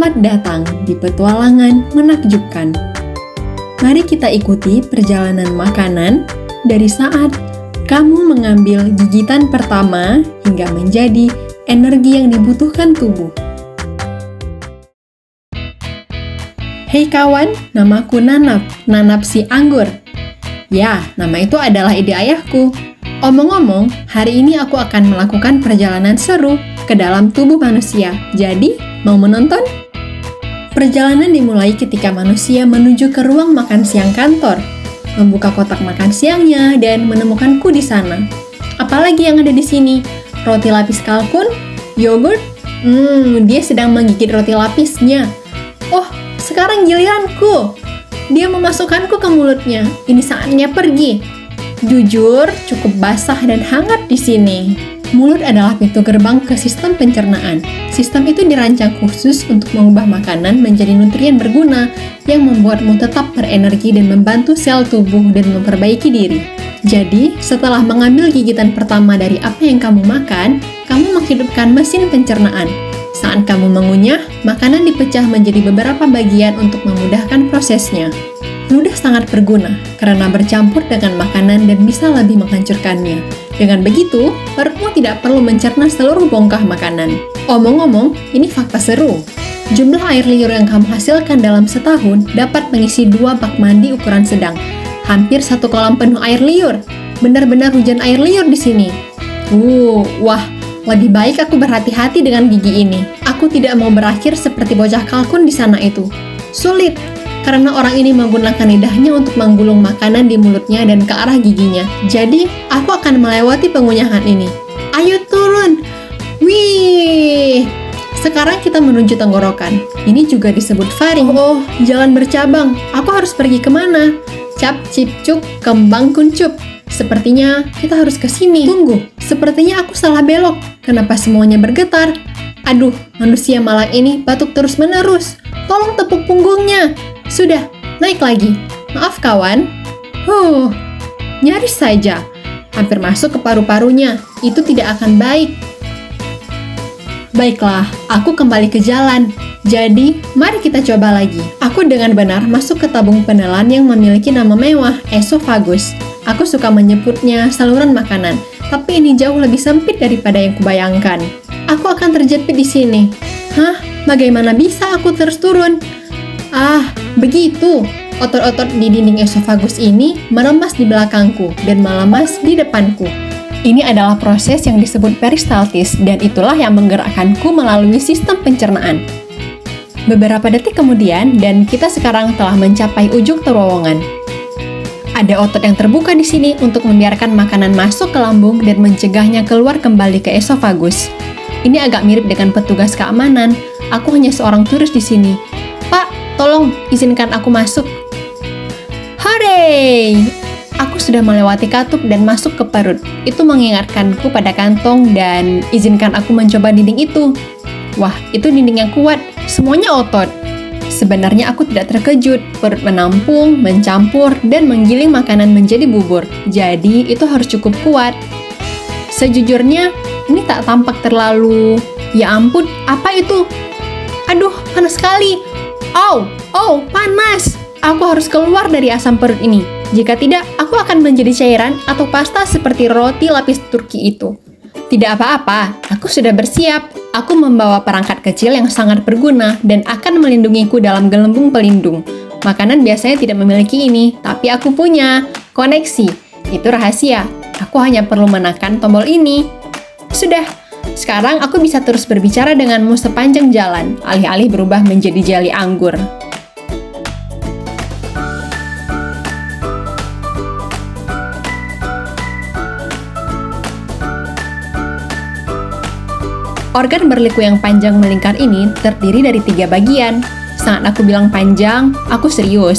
Selamat datang di petualangan menakjubkan. Mari kita ikuti perjalanan makanan dari saat kamu mengambil gigitan pertama hingga menjadi energi yang dibutuhkan tubuh. Hei kawan, namaku Nanap si anggur. Ya, nama itu adalah ide ayahku. Omong-omong, hari ini aku akan melakukan perjalanan seru ke dalam tubuh manusia. Jadi, mau menonton? Perjalanan dimulai ketika manusia menuju ke ruang makan siang kantor, membuka kotak makan siangnya dan menemukanku di sana. Apalagi yang ada di sini? Roti lapis kalkun? Yogurt? Dia sedang menggigit roti lapisnya. Oh, sekarang giliranku. Dia memasukkanku ke mulutnya. Ini saatnya pergi. Jujur, cukup basah dan hangat di sini. Mulut adalah pintu gerbang ke sistem pencernaan. Sistem itu dirancang khusus untuk mengubah makanan menjadi nutrien berguna yang membuatmu tetap berenergi dan membantu sel tubuh dan memperbaiki diri. Jadi, setelah mengambil gigitan pertama dari apa yang kamu makan, kamu menghidupkan mesin pencernaan. Saat kamu mengunyah, makanan dipecah menjadi beberapa bagian untuk memudahkan prosesnya. Ludah sangat berguna karena bercampur dengan makanan dan bisa lebih menghancurkannya. Dengan begitu, perutmu tidak perlu mencerna seluruh bongkah makanan. Omong-omong, ini fakta seru. Jumlah air liur yang kamu hasilkan dalam setahun dapat mengisi 2 bak mandi ukuran sedang. Hampir 1 kolam penuh air liur. Benar-benar hujan air liur di sini. Wah, lebih baik aku berhati-hati dengan gigi ini. Aku tidak mau berakhir seperti bocah kalkun di sana itu. Sulit, karena orang ini menggunakan lidahnya untuk menggulung makanan di mulutnya dan ke arah giginya. Jadi, aku akan melewati pengunyahan ini. Ayo turun! Wih! Sekarang kita menuju tenggorokan. Ini juga disebut faring. Oh, jalan bercabang. Aku harus pergi kemana? Cap, cip, cup, kembang kuncup. Sepertinya kita harus ke sini. Tunggu, sepertinya aku salah belok. Kenapa semuanya bergetar? Aduh, manusia malang ini batuk terus-menerus. Tolong tepuk punggungnya. Sudah, naik lagi. Maaf kawan. Nyaris saja. Hampir masuk ke paru-parunya. Itu tidak akan baik. Baiklah, aku kembali ke jalan. Jadi, mari kita coba lagi. Aku dengan benar masuk ke tabung penelan yang memiliki nama mewah, esofagus. Aku suka menyebutnya saluran makanan, tapi ini jauh lebih sempit daripada yang kubayangkan. Aku akan terjepit di sini. Hah? Bagaimana bisa aku terus turun? Begitu. Otot-otot di dinding esofagus ini meremas di belakangku dan melemas di depanku. Ini adalah proses yang disebut peristaltis dan itulah yang menggerakkanku melalui sistem pencernaan. Beberapa detik kemudian dan kita sekarang telah mencapai ujung terowongan. Ada otot yang terbuka di sini untuk membiarkan makanan masuk ke lambung dan mencegahnya keluar kembali ke esofagus. Ini agak mirip dengan petugas keamanan. Aku hanya seorang turis di sini. Pak, tolong izinkan aku masuk. Hore! Aku sudah melewati katup dan masuk ke perut. Itu mengingatkanku pada kantong dan izinkan aku mencoba dinding itu. Wah, itu dinding yang kuat. Semuanya otot. Sebenarnya aku tidak terkejut. Perut menampung, mencampur, dan menggiling makanan menjadi bubur. Jadi, itu harus cukup kuat. Sejujurnya, ini tak tampak terlalu... Ya ampun, apa itu? Aduh, panas sekali. Oh, panas. Aku harus keluar dari asam perut ini. Jika tidak, aku akan menjadi cairan atau pasta seperti roti lapis Turki itu. Tidak apa-apa, aku sudah bersiap. Aku membawa perangkat kecil yang sangat berguna dan akan melindungiku dalam gelembung pelindung. Makanan biasanya tidak memiliki ini, tapi aku punya. Koneksi, itu rahasia. Aku hanya perlu menekan tombol ini. Sudah, sekarang aku bisa terus berbicara denganmu sepanjang jalan, alih-alih berubah menjadi jeli anggur. Organ berliku yang panjang melingkar ini terdiri dari 3 bagian. Saat aku bilang panjang, aku serius.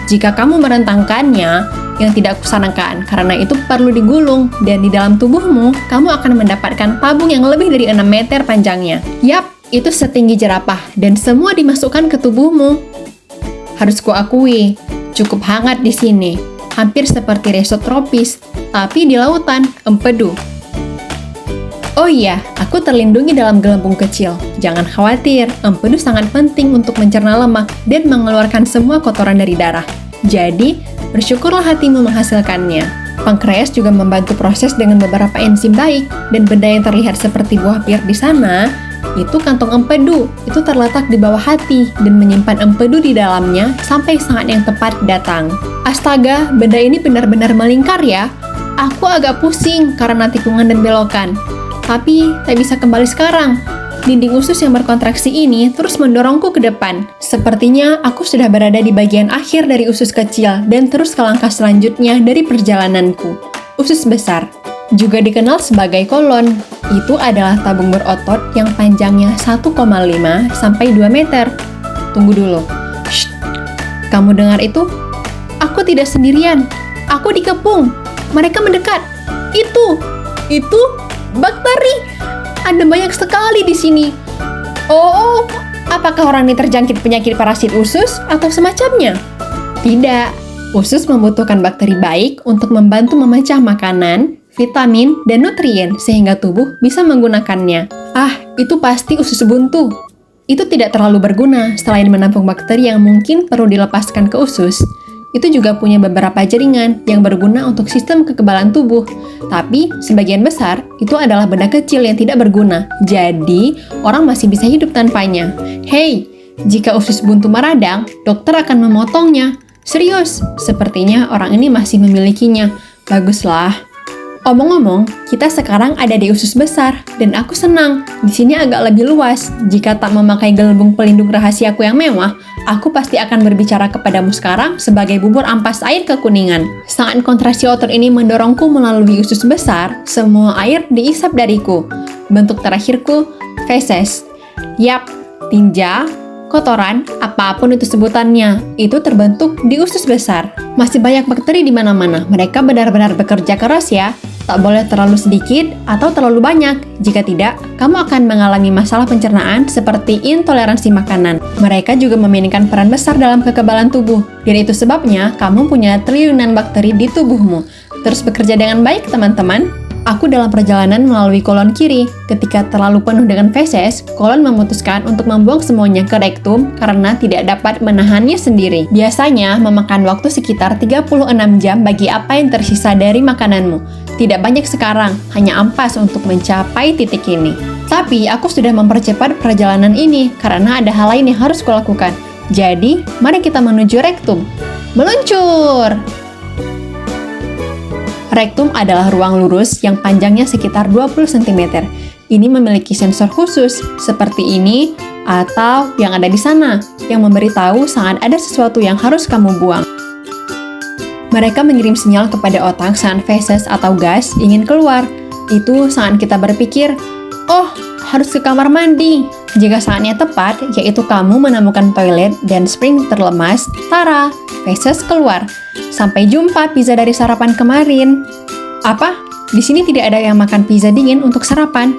Jika kamu merentangkannya, yang tidak kusarankan karena itu perlu digulung dan di dalam tubuhmu, kamu akan mendapatkan pabung yang lebih dari 6 meter panjangnya. Yap, itu setinggi jerapah dan semua dimasukkan ke tubuhmu. Harus kuakui, cukup hangat di sini. Hampir seperti resort tropis, tapi di lautan, empedu. Oh iya, aku Aku terlindungi dalam gelembung kecil. Jangan khawatir, empedu sangat penting untuk mencerna lemak dan mengeluarkan semua kotoran dari darah. Jadi, bersyukurlah hatimu menghasilkannya. Pankreas juga membantu proses dengan beberapa enzim baik, dan benda yang terlihat seperti buah pir di sana, itu kantong empedu. Itu terletak di bawah hati dan menyimpan empedu di dalamnya sampai saat yang tepat datang. Astaga, benda ini benar-benar melingkar ya. Aku agak pusing karena tikungan dan belokan. Tapi, tak bisa kembali sekarang. Dinding usus yang berkontraksi ini terus mendorongku ke depan. Sepertinya aku sudah berada di bagian akhir dari usus kecil dan terus ke langkah selanjutnya dari perjalananku. Usus besar, juga dikenal sebagai kolon. Itu adalah tabung berotot yang panjangnya 1,5 sampai 2 meter. Tunggu dulu. Shh. Kamu dengar itu? Aku tidak sendirian. Aku dikepung. Mereka mendekat. Itu bakteri. Ada banyak sekali di sini. Oh, apakah orang ini terjangkit penyakit parasit usus atau semacamnya? Tidak. Usus membutuhkan bakteri baik untuk membantu memecah makanan, vitamin, dan nutrien sehingga tubuh bisa menggunakannya. Itu pasti usus buntu. Itu tidak terlalu berguna selain menampung bakteri yang mungkin perlu dilepaskan ke usus. Itu juga punya beberapa jaringan yang berguna untuk sistem kekebalan tubuh. Tapi, sebagian besar, itu adalah benda kecil yang tidak berguna. Jadi, orang masih bisa hidup tanpanya. Hei, jika usus buntu meradang, dokter akan memotongnya. Serius, sepertinya orang ini masih memilikinya. Baguslah. Omong-omong, kita sekarang ada di usus besar, dan aku senang. Di sini agak lebih luas. Jika tak memakai gelembung pelindung rahasiaku yang mewah, aku pasti akan berbicara kepadamu sekarang sebagai bubur ampas air kekuningan. Saat kontraksi otot ini mendorongku melalui usus besar, semua air diisap dariku. Bentuk terakhirku, feses. Yap, tinja, kotoran, apapun itu sebutannya, itu terbentuk di usus besar. Masih banyak bakteri di mana-mana. Mereka benar-benar bekerja keras ya. Tak boleh terlalu sedikit atau terlalu banyak. Jika tidak, kamu akan mengalami masalah pencernaan seperti intoleransi makanan. Mereka juga memainkan peran besar dalam kekebalan tubuh. Dan itu sebabnya kamu punya triliunan bakteri di tubuhmu. Terus bekerja dengan baik, teman-teman. Aku dalam perjalanan melalui kolon kiri. Ketika terlalu penuh dengan feses, kolon memutuskan untuk membuang semuanya ke rektum karena tidak dapat menahannya sendiri. Biasanya memakan waktu sekitar 36 jam bagi apa yang tersisa dari makananmu. Tidak banyak sekarang, hanya ampas untuk mencapai titik ini. Tapi aku sudah mempercepat perjalanan ini karena ada hal lain yang harus kulakukan. Jadi, mari kita menuju rektum. Meluncur! Rektum adalah ruang lurus yang panjangnya sekitar 20 cm. Ini memiliki sensor khusus, seperti ini, atau yang ada di sana, yang memberitahu saat ada sesuatu yang harus kamu buang. Mereka mengirim sinyal kepada otak saat feses atau gas ingin keluar. Itu saat kita berpikir, oh, harus ke kamar mandi. Jika saatnya tepat, yaitu kamu menemukan toilet dan spring terlemas, tara, feses keluar. Sampai jumpa pizza dari sarapan kemarin. Apa? Di sini tidak ada yang makan pizza dingin untuk sarapan.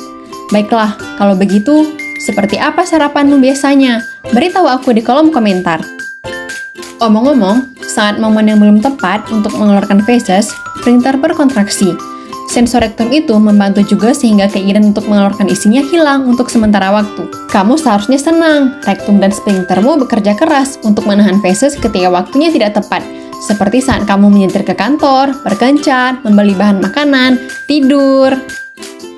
Baiklah, kalau begitu, seperti apa sarapanmu biasanya? Beritahu aku di kolom komentar. Omong-omong, saat momen yang belum tepat untuk mengeluarkan feses, sphinkter berkontraksi. Sensor rektum itu membantu juga sehingga keinginan untuk mengeluarkan isinya hilang untuk sementara waktu. Kamu seharusnya senang, rektum dan sphinktermu bekerja keras untuk menahan feses ketika waktunya tidak tepat. Seperti saat kamu menyetir ke kantor, berkencan, membeli bahan makanan, tidur.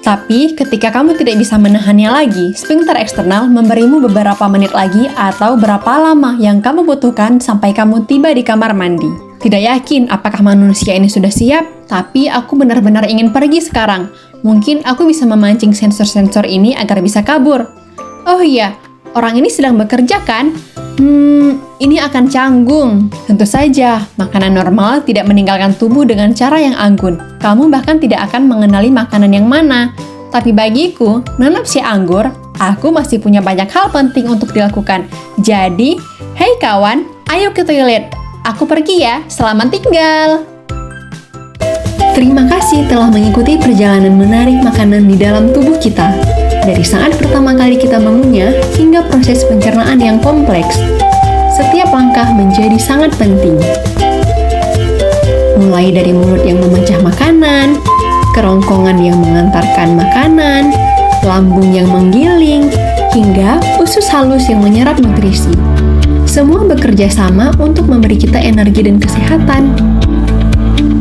Tapi, ketika kamu tidak bisa menahannya lagi, sphinkter eksternal memberimu beberapa menit lagi atau berapa lama yang kamu butuhkan sampai kamu tiba di kamar mandi. Tidak yakin apakah manusia ini sudah siap, tapi aku benar-benar ingin pergi sekarang. Mungkin aku bisa memancing sensor-sensor ini agar bisa kabur. Oh iya, orang ini sedang bekerja kan? Ini akan canggung. Tentu saja, makanan normal tidak meninggalkan tubuh dengan cara yang anggun. Kamu bahkan tidak akan mengenali makanan yang mana. Tapi bagiku, nanap si anggur, aku masih punya banyak hal penting untuk dilakukan. Jadi, hei kawan, ayo ke toilet. Aku pergi ya, selamat tinggal. Terima kasih telah mengikuti perjalanan menarik makanan di dalam tubuh kita. Dari saat pertama kali kita mengunyah hingga proses pencernaan yang kompleks, setiap langkah menjadi sangat penting. Mulai dari mulut yang memecah makanan, kerongkongan yang mengantarkan makanan, lambung yang menggiling, hingga usus halus yang menyerap nutrisi. Semua bekerja sama untuk memberi kita energi dan kesehatan.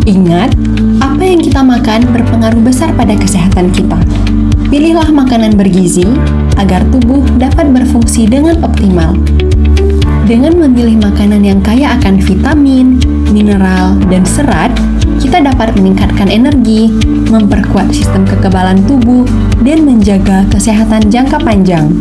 Ingat, apa yang kita makan berpengaruh besar pada kesehatan kita. Pilihlah makanan bergizi agar tubuh dapat berfungsi dengan optimal. Dengan memilih makanan yang kaya akan vitamin, mineral, dan serat, kita dapat meningkatkan energi, memperkuat sistem kekebalan tubuh, dan menjaga kesehatan jangka panjang.